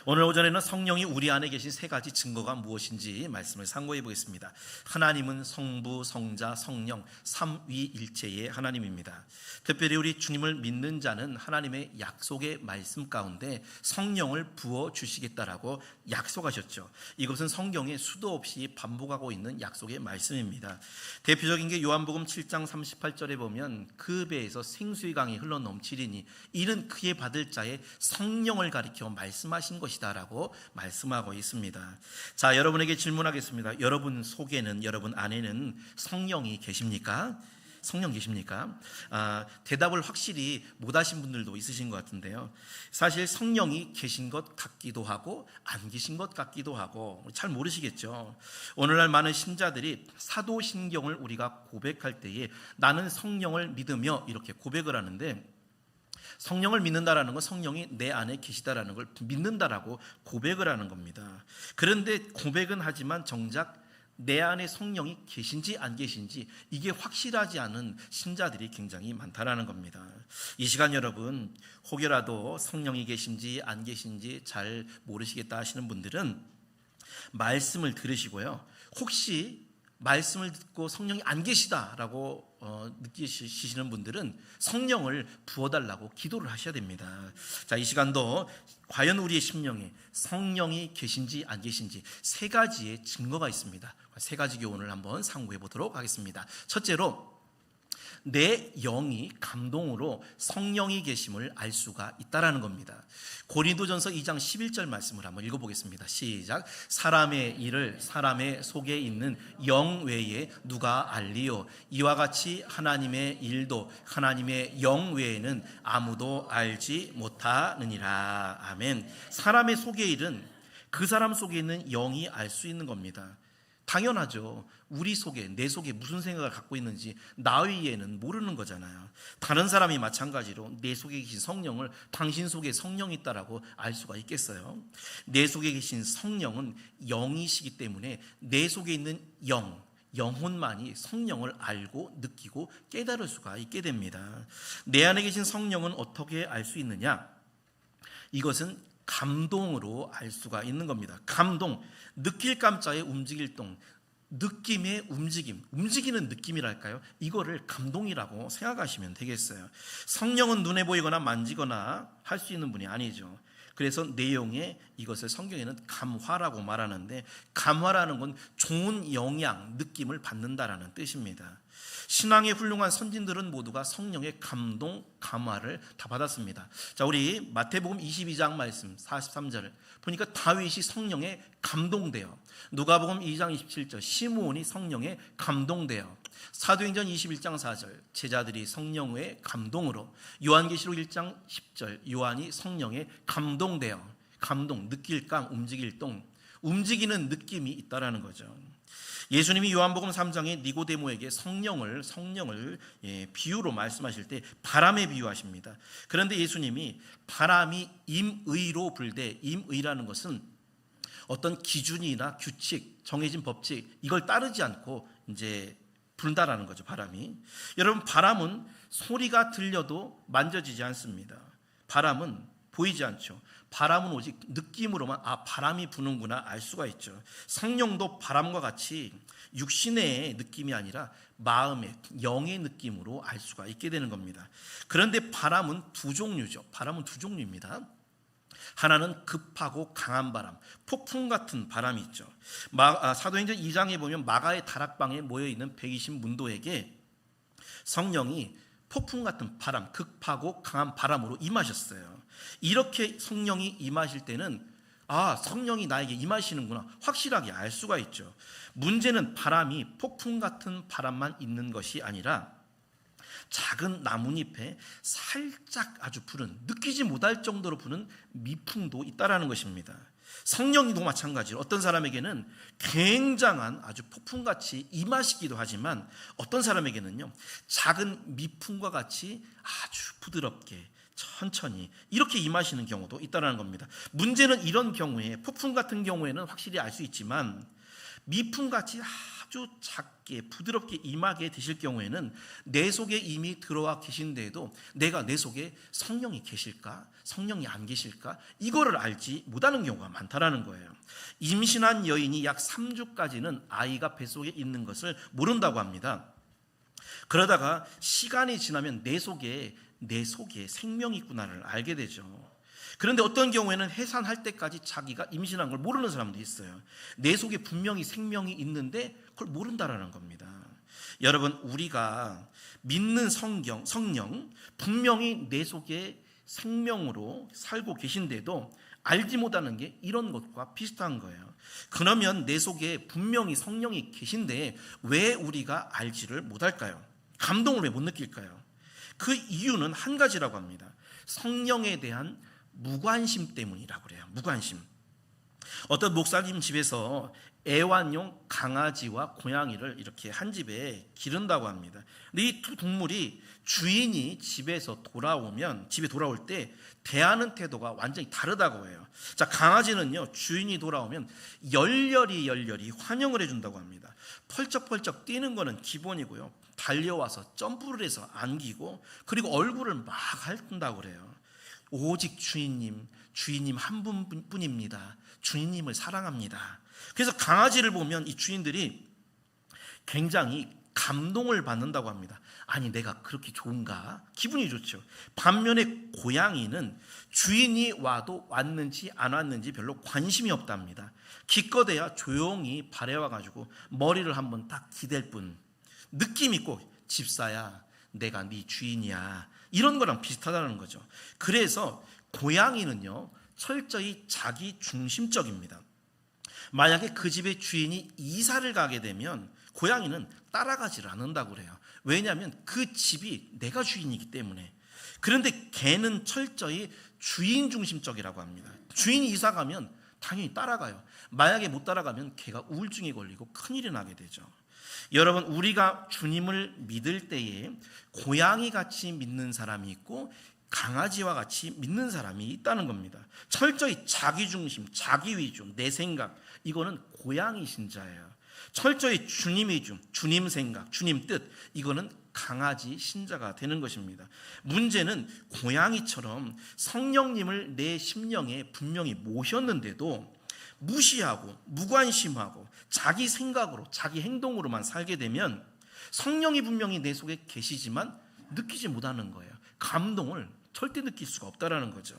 오늘 오전에는 성령이 우리 안에 계신 세 가지 증거가 무엇인지 말씀을 상고해 보겠습니다. 하나님은 성부, 성자, 성령 삼위일체의 하나님입니다. 특별히 우리 주님을 믿는 자는 하나님의 약속의 말씀 가운데 성령을 부어 주시겠다라고 약속하셨죠. 이것은 성경에 수도 없이 반복하고 있는 약속의 말씀입니다. 대표적인 게 요한복음 7장 38절에 보면 그 배에서 생수의 강이 흘러넘치리니 이는 그의 받을 자의 성령을 가리켜 말씀하신 것이다 라고 말씀하고 있습니다. 자, 여러분에게 질문하겠습니다. 여러분 속에는, 여러분 안에는 성령이 계십니까? 성령 계십니까? 대답을 확실히 못하신 분들도 있으신 것 같은데요. 사실 성령이 계신 것 같기도 하고 안 계신 것 같기도 하고 잘 모르시겠죠. 오늘날 많은 신자들이 사도신경을 우리가 고백할 때에 나는 성령을 믿으며 이렇게 고백을 하는데, 성령을 믿는다라는 건 성령이 내 안에 계시다라는 걸 믿는다라고 고백을 하는 겁니다. 그런데 고백은 하지만 정작 내 안에 성령이 계신지 안 계신지 이게 확실하지 않은 신자들이 굉장히 많다라는 겁니다. 이 시간 여러분, 혹여라도 성령이 계신지 안 계신지 잘 모르시겠다 하시는 분들은 말씀을 들으시고요, 혹시 말씀을 듣고 성령이 안 계시다라고 느끼시는 분들은 성령을 부어달라고 기도를 하셔야 됩니다. 자, 이 시간도 과연 우리의 심령에 성령이 계신지 안 계신지 세 가지의 증거가 있습니다. 세 가지 교훈을 한번 상고해 보도록 하겠습니다. 첫째로, 내 영이 감동으로 성령이 계심을 알 수가 있다라는 겁니다. 고린도전서 2장 11절 말씀을 한번 읽어보겠습니다. 시작. 사람의 일을 사람의 속에 있는 영 외에 누가 알리요? 이와 같이 하나님의 일도 하나님의 영 외에는 아무도 알지 못하느니라. 아멘. 사람의 속의 일은 그 사람 속에 있는 영이 알 수 있는 겁니다. 당연하죠. 우리 속에, 내 속에 무슨 생각을 갖고 있는지 나 위에는 모르는 거잖아요. 다른 사람이 마찬가지로 내 속에 계신 성령을 당신 속에 성령이 있다라고 알 수가 있겠어요? 내 속에 계신 성령은 영이시기 때문에 내 속에 있는 영혼만이 성령을 알고 느끼고 깨달을 수가 있게 됩니다. 내 안에 계신 성령은 어떻게 알 수 있느냐? 이것은 감동으로 알 수가 있는 겁니다. 감동, 느낄 감자에 움직일 동, 느낌의 움직임, 움직이는 느낌이랄까요? 이거를 감동이라고 생각하시면 되겠어요. 성령은 눈에 보이거나 만지거나 할 수 있는 분이 아니죠. 그래서 내용에 이것을 성경에는 감화라고 말하는데, 감화라는 건 좋은 영향, 느낌을 받는다라는 뜻입니다. 신앙의 훌륭한 선진들은 모두가 성령의 감동, 감화를 다 받았습니다. 자, 우리 마태복음 22장 말씀 43절 보니까 다윗이 성령에 감동되어, 누가복음 2장 27절 시므온이 성령에 감동되어, 사도행전 21장 4절 제자들이 성령의 감동으로, 요한계시록 1장 10절 요한이 성령에 감동되어, 감동, 느낄 감, 움직일 동, 움직이는 느낌이 있다라는 거죠. 예수님이 요한복음 3장에 니고데모에게 성령을 비유로 말씀하실 때 바람에 비유하십니다. 그런데 예수님이 바람이 임의로 불되, 임의라는 것은 어떤 기준이나 규칙, 정해진 법칙, 이걸 따르지 않고 이제 분다라는 거죠. 바람이. 여러분, 바람은 소리가 들려도 만져지지 않습니다. 바람은 보이지 않죠. 바람은 오직 느낌으로만 바람이 부는구나 알 수가 있죠. 성령도 바람과 같이 육신의 느낌이 아니라 마음의, 영의 느낌으로 알 수가 있게 되는 겁니다. 그런데 바람은 두 종류죠. 바람은 두 종류입니다. 하나는 급하고 강한 바람, 폭풍 같은 바람이 있죠. 사도행전 2장에 보면 마가의 다락방에 모여있는 120문도에게 성령이 폭풍 같은 바람, 급하고 강한 바람으로 임하셨어요. 이렇게 성령이 임하실 때는 성령이 나에게 임하시는구나 확실하게 알 수가 있죠. 문제는 바람이 폭풍 같은 바람만 있는 것이 아니라 작은 나뭇잎에 살짝 아주 부는, 느끼지 못할 정도로 부는 미풍도 있다라는 것입니다. 성령이도 마찬가지로 어떤 사람에게는 굉장한 아주 폭풍같이 임하시기도 하지만 어떤 사람에게는요, 작은 미풍과 같이 아주 부드럽게 천천히 이렇게 임하시는 경우도 있다는 겁니다. 문제는 이런 경우에, 폭풍 같은 경우에는 확실히 알 수 있지만 미풍같이 아주 작게 부드럽게 임하게 되실 경우에는 내 속에 이미 들어와 계신데도 내가 내 속에 성령이 계실까? 성령이 안 계실까? 이거를 알지 못하는 경우가 많다라는 거예요. 임신한 여인이 약 3주까지는 아이가 뱃속에 있는 것을 모른다고 합니다. 그러다가 시간이 지나면 내 속에 생명이 있구나를 알게 되죠. 그런데 어떤 경우에는 해산할 때까지 자기가 임신한 걸 모르는 사람도 있어요. 내 속에 분명히 생명이 있는데 그걸 모른다라는 겁니다. 여러분, 우리가 믿는 성령 분명히 내 속에 생명으로 살고 계신데도 알지 못하는 게 이런 것과 비슷한 거예요. 그러면 내 속에 분명히 성령이 계신데 왜 우리가 알지를 못할까요? 감동을 왜 못 느낄까요? 그 이유는 한 가지라고 합니다. 성령에 대한 무관심 때문이라고 그래요. 무관심. 어떤 목사님 집에서 애완용 강아지와 고양이를 이렇게 한 집에 기른다고 합니다. 근데 이 두 동물이 주인이 집에 돌아올 때 대하는 태도가 완전히 다르다고 해요. 자, 강아지는요, 주인이 돌아오면 열렬히 환영을 해준다고 합니다. 펄쩍펄쩍 뛰는 거는 기본이고요. 달려와서 점프를 해서 안기고, 그리고 얼굴을 막 핥는다고 그래요. 오직 주인님 한 분뿐입니다. 주인님을 사랑합니다. 그래서 강아지를 보면 이 주인들이 굉장히 감동을 받는다고 합니다. 아니, 내가 그렇게 좋은가? 기분이 좋죠. 반면에 고양이는 주인이 와도 왔는지 안 왔는지 별로 관심이 없답니다. 기껏해야 조용히 발에와가지고 머리를 한번 딱 기댈 뿐. 느낌 있고, 집사야, 내가 네 주인이야, 이런 거랑 비슷하다는 거죠. 그래서 고양이는요, 철저히 자기 중심적입니다. 만약에 그 집의 주인이 이사를 가게 되면 고양이는 따라가지를 않는다고 그래요. 왜냐하면 그 집이 내가 주인이기 때문에. 그런데 개는 철저히 주인 중심적이라고 합니다. 주인이 이사 가면 당연히 따라가요. 만약에 못 따라가면 개가 우울증에 걸리고 큰일이 나게 되죠. 여러분, 우리가 주님을 믿을 때에 고양이 같이 믿는 사람이 있고 강아지와 같이 믿는 사람이 있다는 겁니다. 철저히 자기 중심, 자기 위주, 내 생각, 이거는 고양이 신자예요. 철저히 주님 위주, 주님 생각, 주님 뜻, 이거는 강아지 신자가 되는 것입니다. 문제는 고양이처럼 성령님을 내 심령에 분명히 모셨는데도 무시하고 무관심하고 자기 생각으로, 자기 행동으로만 살게 되면 성령이 분명히 내 속에 계시지만 느끼지 못하는 거예요. 감동을 절대 느낄 수가 없다라는 거죠.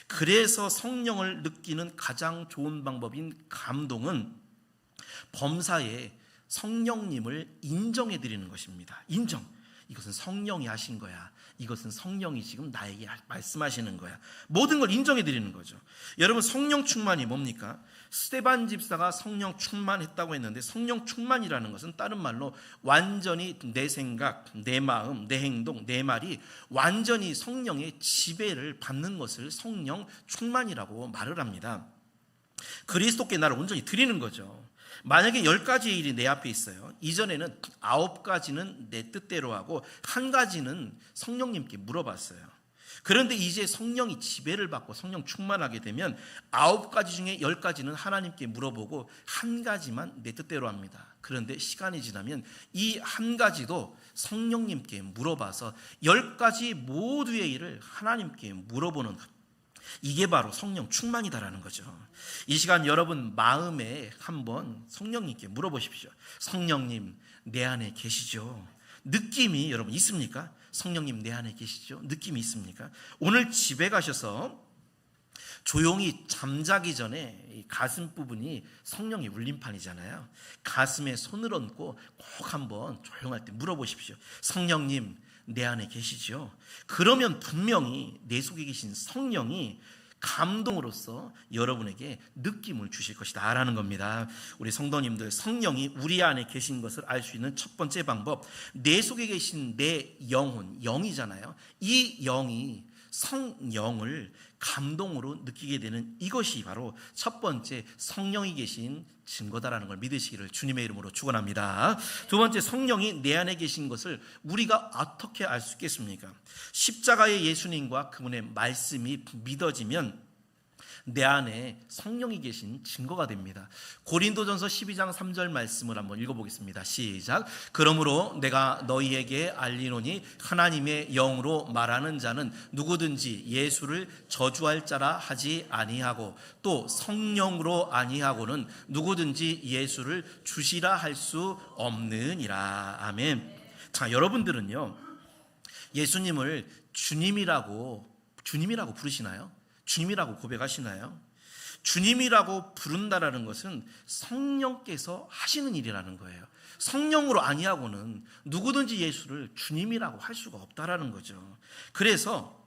그래서 성령을 느끼는 가장 좋은 방법인 감동은 범사에 성령님을 인정해 드리는 것입니다. 인정. 이것은 성령이 하신 거야. 이것은 성령이 지금 나에게 말씀하시는 거야. 모든 걸 인정해 드리는 거죠. 여러분, 성령 충만이 뭡니까? 스데반 집사가 성령 충만했다고 했는데, 성령 충만이라는 것은 다른 말로 완전히 내 생각, 내 마음, 내 행동, 내 말이 완전히 성령의 지배를 받는 것을 성령 충만이라고 말을 합니다. 그리스도께 나를 온전히 드리는 거죠. 만약에 10가지의 일이 내 앞에 있어요. 이전에는 9가지는 내 뜻대로 하고 1가지는 성령님께 물어봤어요. 그런데 이제 성령이 지배를 받고 성령 충만하게 되면 9가지 중에 10가지는 하나님께 물어보고 1가지만 내 뜻대로 합니다. 그런데 시간이 지나면 이 1가지도 성령님께 물어봐서 10가지 모두의 일을 하나님께 물어보는, 이게 바로 성령 충만이다라는 거죠. 이 시간 여러분 마음에 한번 성령님께 물어보십시오. 성령님, 내 안에 계시죠? 느낌이 여러분 있습니까? 성령님, 내 안에 계시죠? 느낌이 있습니까? 오늘 집에 가셔서 조용히 잠자기 전에 이 가슴 부분이 성령의 울림판이잖아요. 가슴에 손을 얹고 꼭 한번 조용할 때 물어보십시오. 성령님, 내 안에 계시죠? 그러면 분명히 내 속에 계신 성령이 감동으로서 여러분에게 느낌을 주실 것이다 라는 겁니다. 우리 성도님들, 성령이 우리 안에 계신 것을 알 수 있는 첫 번째 방법, 내 속에 계신 내 영혼, 영이잖아요. 이 영이 성령을 감동으로 느끼게 되는, 이것이 바로 첫 번째 성령이 계신 증거다라는 걸 믿으시기를 주님의 이름으로 축원합니다. 두 번째, 성령이 내 안에 계신 것을 우리가 어떻게 알 수 있겠습니까? 십자가의 예수님과 그분의 말씀이 믿어지면 내 안에 성령이 계신 증거가 됩니다. 고린도전서 12장 3절 말씀을 한번 읽어보겠습니다. 시작. 그러므로 내가 너희에게 알리노니 하나님의 영으로 말하는 자는 누구든지 예수를 저주할 자라 하지 아니하고 또 성령으로 아니하고는 누구든지 예수를 주시라 할 수 없느니라. 아멘. 자, 여러분들은요, 예수님을 주님이라고 부르시나요? 주님이라고 고백하시나요? 주님이라고 부른다라는 것은 성령께서 하시는 일이라는 거예요. 성령으로 아니하고는 누구든지 예수를 주님이라고 할 수가 없다라는 거죠. 그래서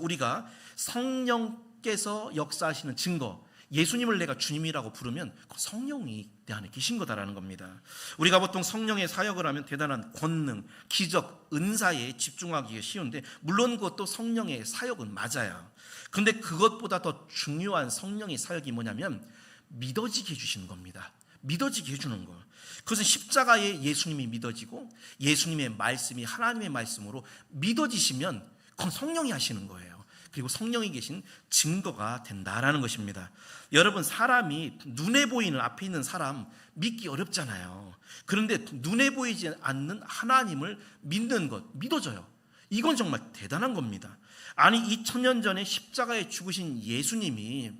우리가 성령께서 역사하시는 증거, 예수님을 내가 주님이라고 부르면 성령이 내 안에 계신 거다라는 겁니다. 우리가 보통 성령의 사역을 하면 대단한 권능, 기적, 은사에 집중하기가 쉬운데 물론 그것도 성령의 사역은 맞아요. 그런데 그것보다 더 중요한 성령의 사역이 뭐냐면 믿어지게 해주시는 겁니다. 믿어지게 해주는 거. 그것은 십자가에 예수님이 믿어지고 예수님의 말씀이 하나님의 말씀으로 믿어지시면 그건 성령이 하시는 거예요. 그리고 성령이 계신 증거가 된다라는 것입니다. 여러분, 사람이 눈에 보이는 앞에 있는 사람 믿기 어렵잖아요. 그런데 눈에 보이지 않는 하나님을 믿는 것, 믿어져요. 이건 정말 대단한 겁니다. 아니 2000년 전에 십자가에 죽으신 예수님이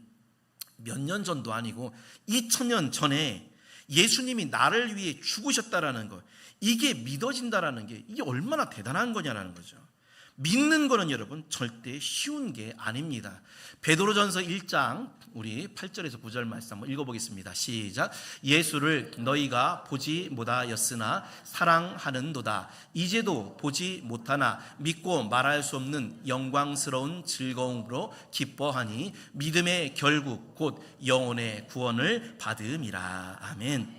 몇 년 전도 아니고 2000년 전에 예수님이 나를 위해 죽으셨다라는 것, 이게 믿어진다라는 게 이게 얼마나 대단한 거냐라는 거죠. 믿는 거는 여러분 절대 쉬운 게 아닙니다. 베드로전서 1장 우리 8절에서 9절 말씀 한번 읽어보겠습니다. 시작. 예수를 너희가 보지 못하였으나 사랑하는도다. 이제도 보지 못하나 믿고 말할 수 없는 영광스러운 즐거움으로 기뻐하니 믿음의 결국 곧 영혼의 구원을 받음이라. 아멘.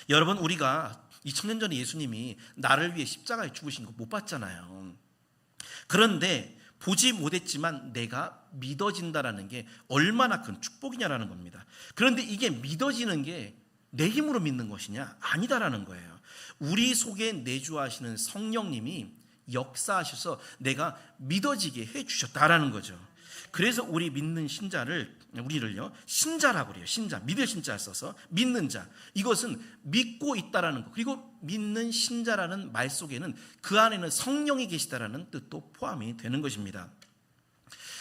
여러분, 우리가 2000년 전에 예수님이 나를 위해 십자가에 죽으신 거 못 봤잖아요. 그런데 보지 못했지만 내가 믿어진다라는 게 얼마나 큰 축복이냐라는 겁니다. 그런데 이게 믿어지는 게 내 힘으로 믿는 것이냐? 아니다라는 거예요. 우리 속에 내주하시는 성령님이 역사하셔서 내가 믿어지게 해주셨다라는 거죠. 그래서 우리 믿는 우리를요 신자라고 그래요. 신자, 믿을 신자 써서 믿는 자. 이것은 믿고 있다라는 것. 그리고 믿는 신자라는 말 속에는 그 안에는 성령이 계시다라는 뜻도 포함이 되는 것입니다.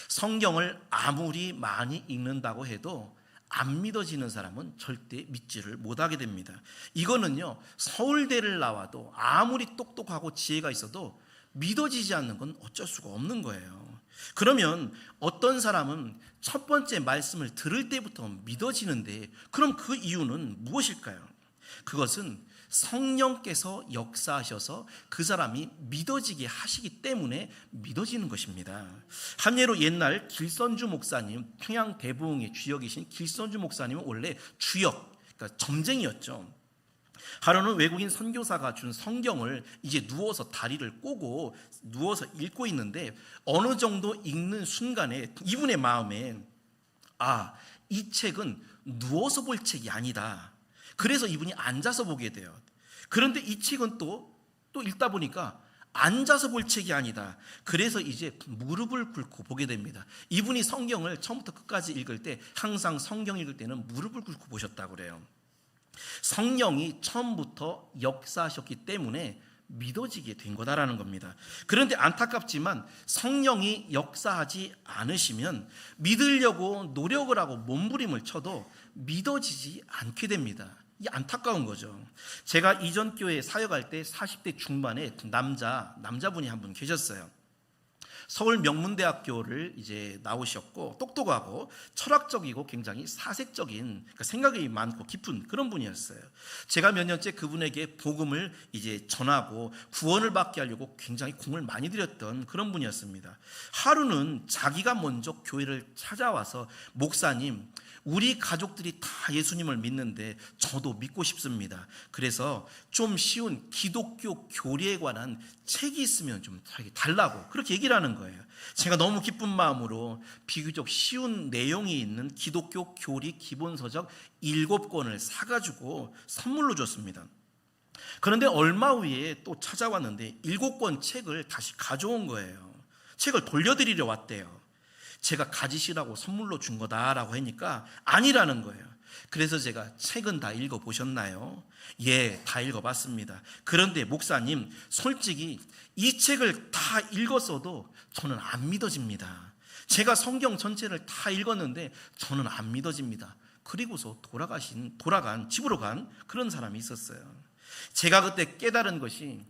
성경을 아무리 많이 읽는다고 해도 안 믿어지는 사람은 절대 믿지를 못하게 됩니다. 이거는요 서울대를 나와도 아무리 똑똑하고 지혜가 있어도 믿어지지 않는 건 어쩔 수가 없는 거예요. 그러면 어떤 사람은 첫 번째 말씀을 들을 때부터 믿어지는데 그럼 그 이유는 무엇일까요? 그것은 성령께서 역사하셔서 그 사람이 믿어지게 하시기 때문에 믿어지는 것입니다. 한 예로 옛날 길선주 목사님, 평양 대부흥의 주역이신 길선주 목사님은 원래 주역, 그러니까 점쟁이였죠. 하루는 외국인 선교사가 준 성경을 이제 누워서 다리를 꼬고 누워서 읽고 있는데 어느 정도 읽는 순간에 이분의 마음에 이 책은 누워서 볼 책이 아니다. 그래서 이분이 앉아서 보게 돼요. 그런데 이 책은 또 읽다 보니까 앉아서 볼 책이 아니다. 그래서 이제 무릎을 꿇고 보게 됩니다. 이분이 성경을 처음부터 끝까지 읽을 때 항상 성경 읽을 때는 무릎을 꿇고 보셨다고 그래요. 성령이 처음부터 역사하셨기 때문에 믿어지게 된 거다라는 겁니다. 그런데 안타깝지만 성령이 역사하지 않으시면 믿으려고 노력을 하고 몸부림을 쳐도 믿어지지 않게 됩니다. 이게 안타까운 거죠. 제가 이전 교회에 사역할 때 40대 중반에 남자분이 한 분 계셨어요. 서울 명문대학교를 이제 나오셨고 똑똑하고 철학적이고 굉장히 사색적인, 그러니까 생각이 많고 깊은 그런 분이었어요. 제가 몇 년째 그분에게 복음을 이제 전하고 구원을 받게 하려고 굉장히 공을 많이 들였던 그런 분이었습니다. 하루는 자기가 먼저 교회를 찾아와서 목사님, 우리 가족들이 다 예수님을 믿는데 저도 믿고 싶습니다. 그래서 좀 쉬운 기독교 교리에 관한 책이 있으면 좀 달라고 그렇게 얘기를 하는 거예요. 제가 너무 기쁜 마음으로 비교적 쉬운 내용이 있는 기독교 교리 기본서적 7권을 사가지고 선물로 줬습니다. 그런데 얼마 후에 또 찾아왔는데 7권 책을 다시 가져온 거예요. 책을 돌려드리려 왔대요. 제가 가지시라고 선물로 준 거다라고 하니까 아니라는 거예요. 그래서 제가 책은 다 읽어보셨나요? 예, 다 읽어봤습니다. 그런데 목사님, 솔직히 이 책을 다 읽었어도 저는 안 믿어집니다. 제가 성경 전체를 다 읽었는데 저는 안 믿어집니다. 그리고서 돌아간 집으로 간 그런 사람이 있었어요. 제가 그때 깨달은 것이,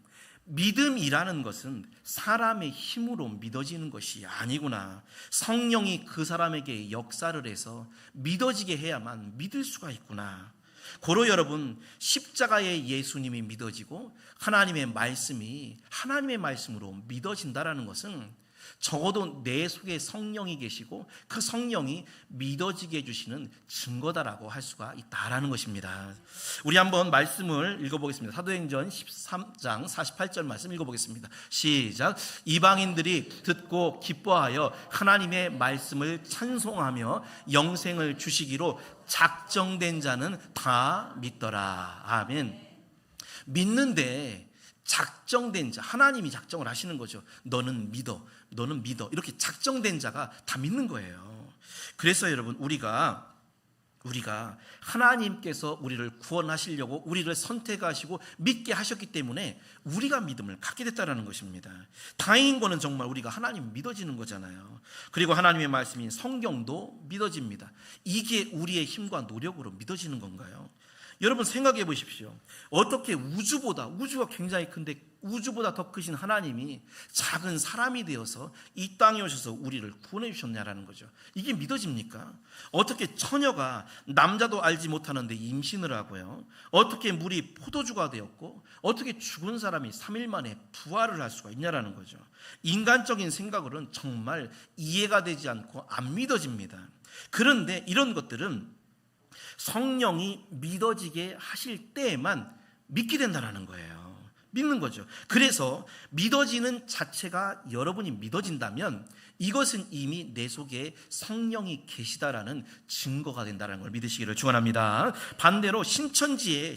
믿음이라는 것은 사람의 힘으로 믿어지는 것이 아니구나. 성령이 그 사람에게 역사를 해서 믿어지게 해야만 믿을 수가 있구나. 고로 여러분, 십자가의 예수님이 믿어지고 하나님의 말씀이 하나님의 말씀으로 믿어진다라는 것은 적어도 내 속에 성령이 계시고 그 성령이 믿어지게 해주시는 증거다라고 할 수가 있다라는 것입니다. 우리 한번 말씀을 읽어보겠습니다. 사도행전 13장 48절 말씀 읽어보겠습니다. 시작. 이방인들이 듣고 기뻐하여 하나님의 말씀을 찬송하며 영생을 주시기로 작정된 자는 다 믿더라. 아멘. 믿는데 작정된 자, 하나님이 작정을 하시는 거죠. 너는 믿어, 너는 믿어. 이렇게 작정된 자가 다 믿는 거예요. 그래서 여러분, 우리가 하나님께서 우리를 구원하시려고 우리를 선택하시고 믿게 하셨기 때문에 우리가 믿음을 갖게 됐다는 것입니다. 다행인 거는 정말 우리가 하나님 믿어지는 거잖아요. 그리고 하나님의 말씀인 성경도 믿어집니다. 이게 우리의 힘과 노력으로 믿어지는 건가요? 여러분 생각해 보십시오. 어떻게 우주가 굉장히 큰데 우주보다 더 크신 하나님이 작은 사람이 되어서 이 땅에 오셔서 우리를 구원해 주셨냐라는 거죠. 이게 믿어집니까? 어떻게 처녀가 남자도 알지 못하는데 임신을 하고요, 어떻게 물이 포도주가 되었고 어떻게 죽은 사람이 3일 만에 부활을 할 수가 있냐라는 거죠. 인간적인 생각으로는 정말 이해가 되지 않고 안 믿어집니다. 그런데 이런 것들은 성령이 믿어지게 하실 때에만 믿게 된다는 거예요. 믿는 거죠. 그래서 믿어지는 자체가 여러분이 믿어진다면 이것은 이미 내 속에 성령이 계시다라는 증거가 된다는 걸 믿으시기를 축원합니다. 반대로 신천지에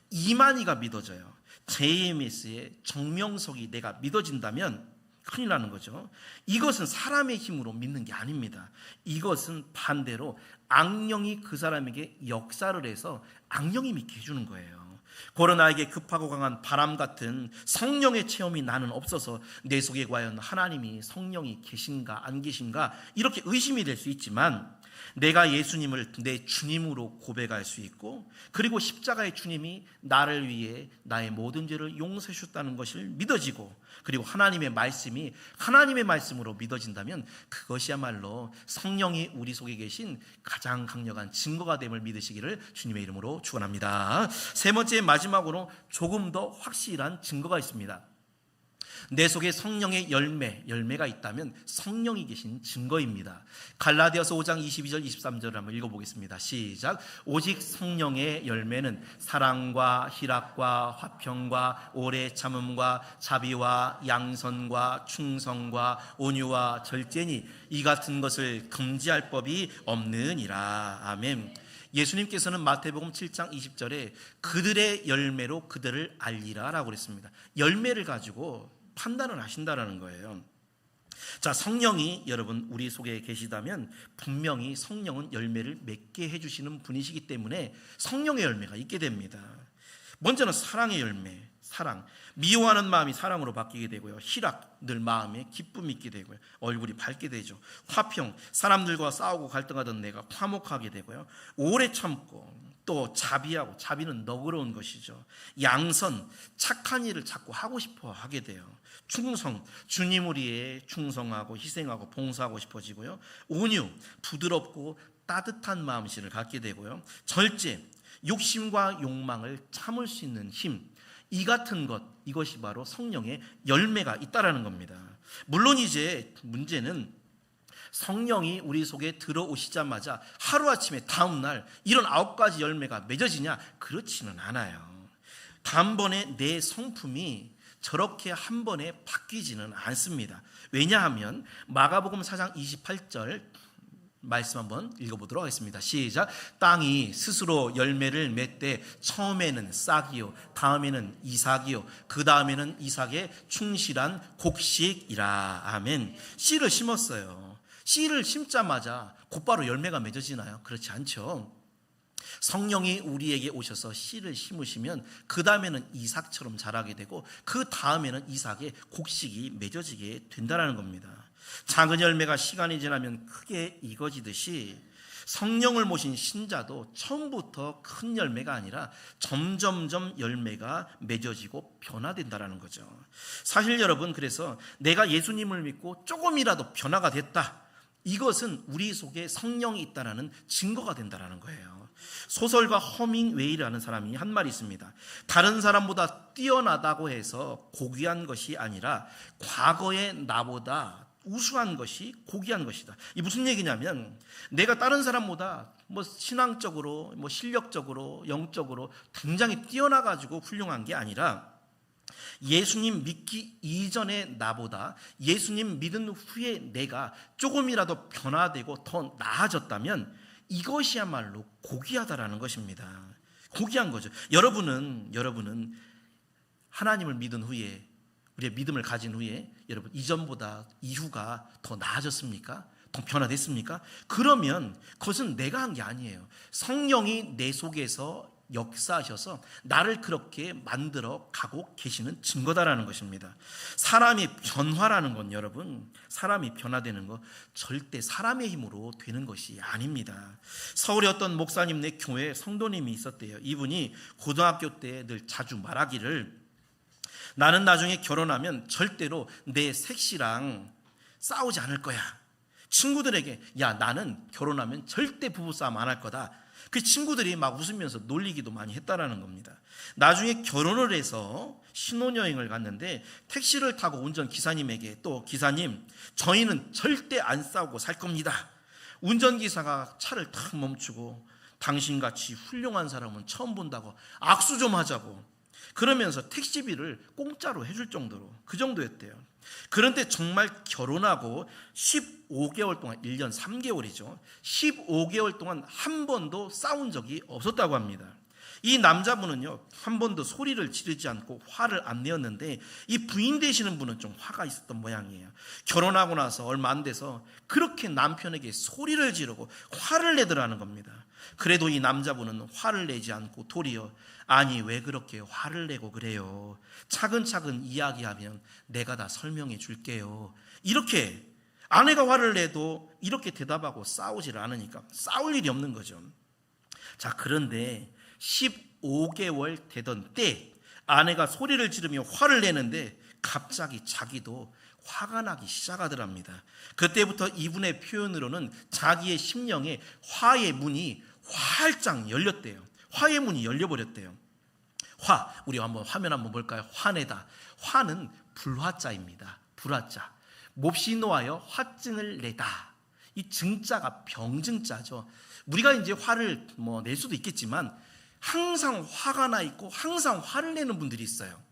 이만희가 믿어져요. JMS의 정명석이 내가 믿어진다면 큰일 나는 거죠. 이것은 사람의 힘으로 믿는 게 아닙니다. 이것은 반대로 악령이 그 사람에게 역사를 해서 악령이 믿게 해주는 거예요. 고로 나에게 급하고 강한 바람 같은 성령의 체험이 나는 없어서 내 속에 과연 하나님이 성령이 계신가 안 계신가 이렇게 의심이 될 수 있지만, 내가 예수님을 내 주님으로 고백할 수 있고, 그리고 십자가의 주님이 나를 위해 나의 모든 죄를 용서해 주셨다는 것을 믿어지고, 그리고 하나님의 말씀이 하나님의 말씀으로 믿어진다면 그것이야말로 성령이 우리 속에 계신 가장 강력한 증거가 됨을 믿으시기를 주님의 이름으로 축원합니다. 세 번째, 마지막으로 조금 더 확실한 증거가 있습니다. 내 속에 성령의 열매가 있다면 성령이 계신 증거입니다. 갈라디아서 5장 22절 23절을 한번 읽어보겠습니다. 시작. 오직 성령의 열매는 사랑과 희락과 화평과 오래 참음과 자비와 양선과 충성과 온유와 절제니 이 같은 것을 금지할 법이 없느니라. 아멘. 예수님께서는 마태복음 7장 20절에 그들의 열매로 그들을 알리라 라고 그랬습니다. 열매를 가지고 판단을 하신다라는 거예요. 자, 성령이 여러분 우리 속에 계시다면 분명히 성령은 열매를 맺게 해주시는 분이시기 때문에 성령의 열매가 있게 됩니다. 먼저는 사랑의 열매, 사랑. 미워하는 마음이 사랑으로 바뀌게 되고요. 희락, 늘 마음에 기쁨이 있게 되고요. 얼굴이 밝게 되죠. 화평, 사람들과 싸우고 갈등하던 내가 화목하게 되고요. 오래 참고, 또 자비하고, 자비는 너그러운 것이죠. 양선, 착한 일을 자꾸 하고 싶어 하게 돼요. 충성, 주님을 위해 충성하고 희생하고 봉사하고 싶어지고요. 온유, 부드럽고 따뜻한 마음씨를 갖게 되고요. 절제, 욕심과 욕망을 참을 수 있는 힘, 이 같은 것, 이것이 바로 성령의 열매가 있다라는 겁니다. 물론 이제 문제는 성령이 우리 속에 들어오시자마자 하루아침에 다음날 이런 9가지 열매가 맺어지냐? 그렇지는 않아요. 단번에 내 성품이 저렇게 한 번에 바뀌지는 않습니다. 왜냐하면 마가복음 4장 28절 말씀 한번 읽어보도록 하겠습니다. 시작. 땅이 스스로 열매를 맺되 처음에는 싹이요 다음에는 이삭이요 그 다음에는 이삭의 충실한 곡식이라. 아멘. 씨를 심었어요. 씨를 심자마자 곧바로 열매가 맺어지나요? 그렇지 않죠. 성령이 우리에게 오셔서 씨를 심으시면 그 다음에는 이삭처럼 자라게 되고 그 다음에는 이삭의 곡식이 맺어지게 된다는 겁니다. 작은 열매가 시간이 지나면 크게 익어지듯이 성령을 모신 신자도 처음부터 큰 열매가 아니라 점점점 열매가 맺어지고 변화된다는 거죠. 사실 여러분, 그래서 내가 예수님을 믿고 조금이라도 변화가 됐다, 이것은 우리 속에 성령이 있다는 증거가 된다는 거예요. 소설가 허밍웨이라는 사람이 한 말이 있습니다. 다른 사람보다 뛰어나다고 해서 고귀한 것이 아니라 과거의 나보다 우수한 것이 고귀한 것이다. 이 무슨 얘기냐면, 내가 다른 사람보다 신앙적으로, 실력적으로, 영적으로 굉장히 뛰어나가지고 훌륭한 게 아니라 예수님 믿기 이전의 나보다 예수님 믿은 후에 내가 조금이라도 변화되고 더 나아졌다면 이것이야말로 고귀하다라는 것입니다. 고귀한 거죠. 여러분은 하나님을 믿은 후에, 우리의 믿음을 가진 후에 여러분 이전보다 이후가 더 나아졌습니까? 더 변화됐습니까? 그러면 그것은 내가 한 게 아니에요. 성령이 내 속에서 역사하셔서 나를 그렇게 만들어 가고 계시는 증거다라는 것입니다. 사람이 변화라는 건, 여러분, 사람이 변화되는 거 절대 사람의 힘으로 되는 것이 아닙니다. 서울의 어떤 목사님네 교회에 성도님이 있었대요. 이분이 고등학교 때 늘 자주 말하기를, 나는 나중에 결혼하면 절대로 내 색시랑 싸우지 않을 거야. 친구들에게, 야, 나는 결혼하면 절대 부부싸움 안 할 거다. 그 친구들이 막 웃으면서 놀리기도 많이 했다라는 겁니다. 나중에 결혼을 해서 신혼여행을 갔는데 택시를 타고 운전기사님에게, 또 기사님, 저희는 절대 안 싸우고 살 겁니다. 운전기사가 차를 탁 멈추고, 당신같이 훌륭한 사람은 처음 본다고 악수 좀 하자고 그러면서 택시비를 공짜로 해줄 정도로, 그 정도였대요. 그런데 정말 결혼하고 15개월 동안, 1년 3개월이죠. 15개월 동안 한 번도 싸운 적이 없었다고 합니다. 이 남자분은요, 한 번도 소리를 지르지 않고 화를 안 내었는데, 이 부인 되시는 분은 좀 화가 있었던 모양이에요. 결혼하고 나서 얼마 안 돼서 그렇게 남편에게 소리를 지르고 화를 내더라는 겁니다. 그래도 이 남자분은 화를 내지 않고 도리어, 아니 왜 그렇게 화를 내고 그래요? 차근차근 이야기하면 내가 다 설명해 줄게요. 이렇게 아내가 화를 내도 이렇게 대답하고 싸우질 않으니까 싸울 일이 없는 거죠. 자, 그런데 15개월 되던 때 아내가 소리를 지르며 화를 내는데 갑자기 자기도 화가 나기 시작하더랍니다. 그때부터 이분의 표현으로는 자기의 심령에 화의 문이 활짝 열렸대요. 화의 문이 열려버렸대요. 화, 우리 한번 화면 한번 볼까요? 화내다. 화는 불화자입니다. 불화자. 몹시 노하여 화증을 내다. 이 증자가 병증자죠. 우리가 이제 화를 낼 수도 있겠지만 항상 화가 나 있고 항상 화를 내는 분들이 있어요.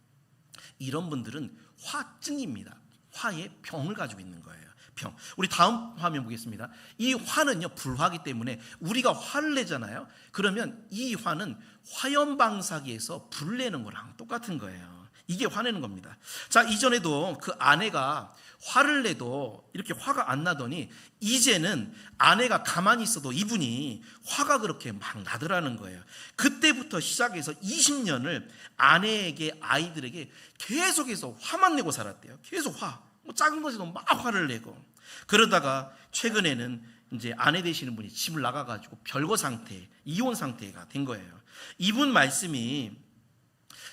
이런 분들은 화증입니다. 화의 병을 가지고 있는 거예요. 병. 우리 다음 화면 보겠습니다. 이 화는요, 불화기 때문에 우리가 화를 내잖아요. 그러면 이 화는 화염방사기에서 불 내는 거랑 똑같은 거예요. 이게 화내는 겁니다. 자, 이전에도 그 아내가 화를 내도 이렇게 화가 안 나더니 이제는 아내가 가만히 있어도 이분이 화가 그렇게 막 나더라는 거예요. 그때부터 시작해서 20년을 아내에게, 아이들에게 계속해서 화만 내고 살았대요. 계속 화. 작은 것에도 막 화를 내고. 그러다가 최근에는 이제 아내 되시는 분이 집을 나가가지고 별거 상태, 이혼 상태가 된 거예요. 이분 말씀이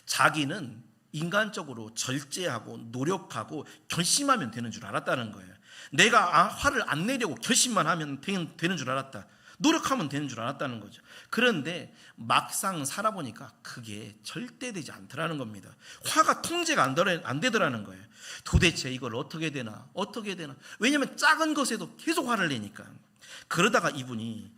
자기는 인간적으로 절제하고 노력하고 결심하면 되는 줄 알았다는 거예요. 내가 화를 안 내려고 결심만 하면 되는 줄 알았다. 노력하면 되는 줄 알았다는 거죠. 그런데 막상 살아보니까 그게 절대 되지 않더라는 겁니다. 화가 통제가 안 되더라는 거예요. 도대체 이걸 어떻게 되나. 왜냐하면 작은 것에도 계속 화를 내니까. 그러다가 이분이,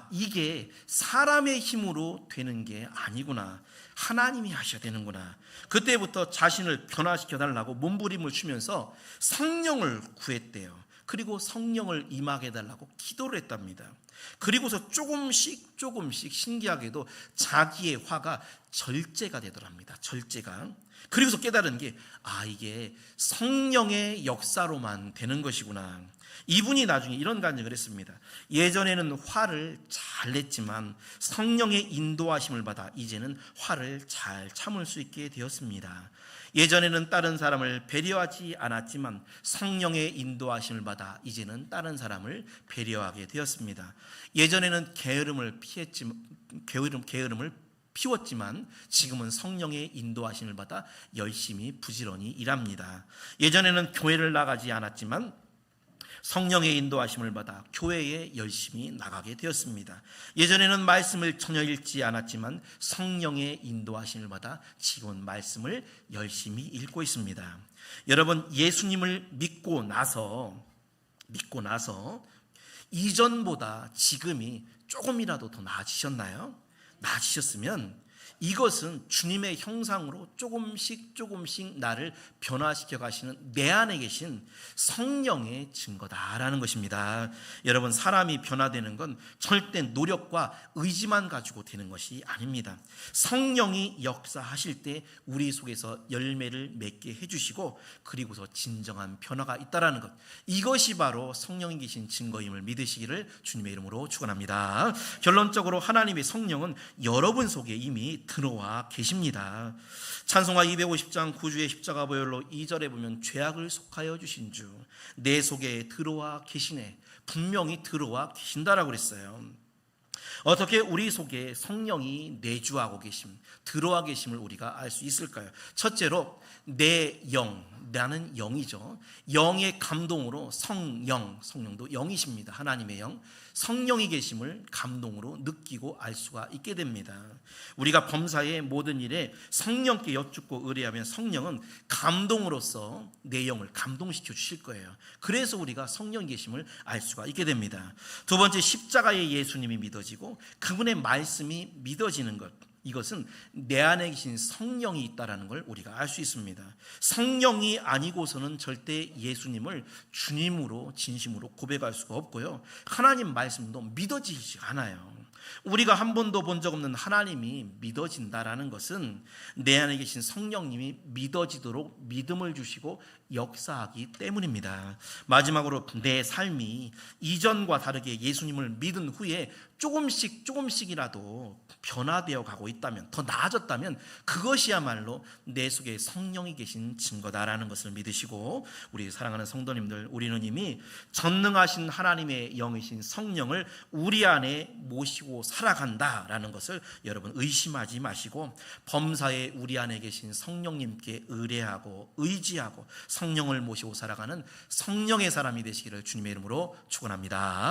이게 사람의 힘으로 되는 게 아니구나. 하나님이 하셔야 되는구나. 그때부터 자신을 변화시켜달라고 몸부림을 추면서 성령을 구했대요. 그리고 성령을 임하게 해달라고 기도를 했답니다. 그리고서 조금씩 신기하게도 자기의 화가 절제가 되더랍니다. 절제가. 그리고서 깨달은 게 이게 성령의 역사로만 되는 것이구나. 이분이 나중에 이런 간증을 했습니다. 예전에는 화를 잘 냈지만 성령의 인도하심을 받아 이제는 화를 잘 참을 수 있게 되었습니다. 예전에는 다른 사람을 배려하지 않았지만 성령의 인도하심을 받아 이제는 다른 사람을 배려하게 되었습니다. 예전에는 게으름을 피웠지만 지금은 성령의 인도하심을 받아 열심히 부지런히 일합니다. 예전에는 교회를 나가지 않았지만 성령의 인도하심을 받아 교회에 열심히 나가게 되었습니다. 예전에는 말씀을 전혀 읽지 않았지만 성령의 인도하심을 받아 지금 말씀을 열심히 읽고 있습니다. 여러분, 예수님을 믿고 나서 이전보다 지금이 조금이라도 더 나아지셨나요? 나아지셨으면 이것은 주님의 형상으로 조금씩 나를 변화시켜 가시는 내 안에 계신 성령의 증거다라는 것입니다. 여러분, 사람이 변화되는 건 절대 노력과 의지만 가지고 되는 것이 아닙니다. 성령이 역사하실 때 우리 속에서 열매를 맺게 해주시고 그리고서 진정한 변화가 있다라는 것, 이것이 바로 성령이 계신 증거임을 믿으시기를 주님의 이름으로 축원합니다. 결론적으로 하나님의 성령은 여러분 속에 이미 들어와 계십니다. 찬송가 250장 9주의 십자가 보혈로 2절에 보면 죄악을 속하여 주신 주 내 속에 들어와 계시네, 분명히 들어와 계신다라고 그랬어요. 어떻게 우리 속에 성령이 내주하고 계심, 들어와 계심을 우리가 알 수 있을까요? 첫째로 내 영, 나는 영이죠. 영의 감동으로 성령도 영이십니다. 하나님의 영, 성령이 계심을 감동으로 느끼고 알 수가 있게 됩니다. 우리가 범사의 모든 일에 성령께 여쭙고 의뢰하면 성령은 감동으로서 내 영을 감동시켜 주실 거예요. 그래서 우리가 성령 계심을 알 수가 있게 됩니다. 두 번째, 십자가의 예수님이 믿어지고 그분의 말씀이 믿어지는 것, 이것은 내 안에 계신 성령이 있다는 걸 우리가 알 수 있습니다. 성령이 아니고서는 절대 예수님을 주님으로 진심으로 고백할 수가 없고요, 하나님 말씀도 믿어지지 않아요. 우리가 한 번도 본 적 없는 하나님이 믿어진다라는 것은 내 안에 계신 성령님이 믿어지도록 믿음을 주시고 역사하기 때문입니다. 마지막으로 내 삶이 이전과 다르게 예수님을 믿은 후에 조금씩이라도 변화되어 가고 있다면, 더 나아졌다면 그것이야말로 내 속에 성령이 계신 증거다라는 것을 믿으시고, 우리 사랑하는 성도님들, 우리는 이미 전능하신 하나님의 영이신 성령을 우리 안에 모시고 살아간다라는 것을 여러분 의심하지 마시고 범사에 우리 안에 계신 성령님께 의뢰하고 의지하고 성령을 모시고 살아가는 성령의 사람이 되시기를 주님의 이름으로 축원합니다.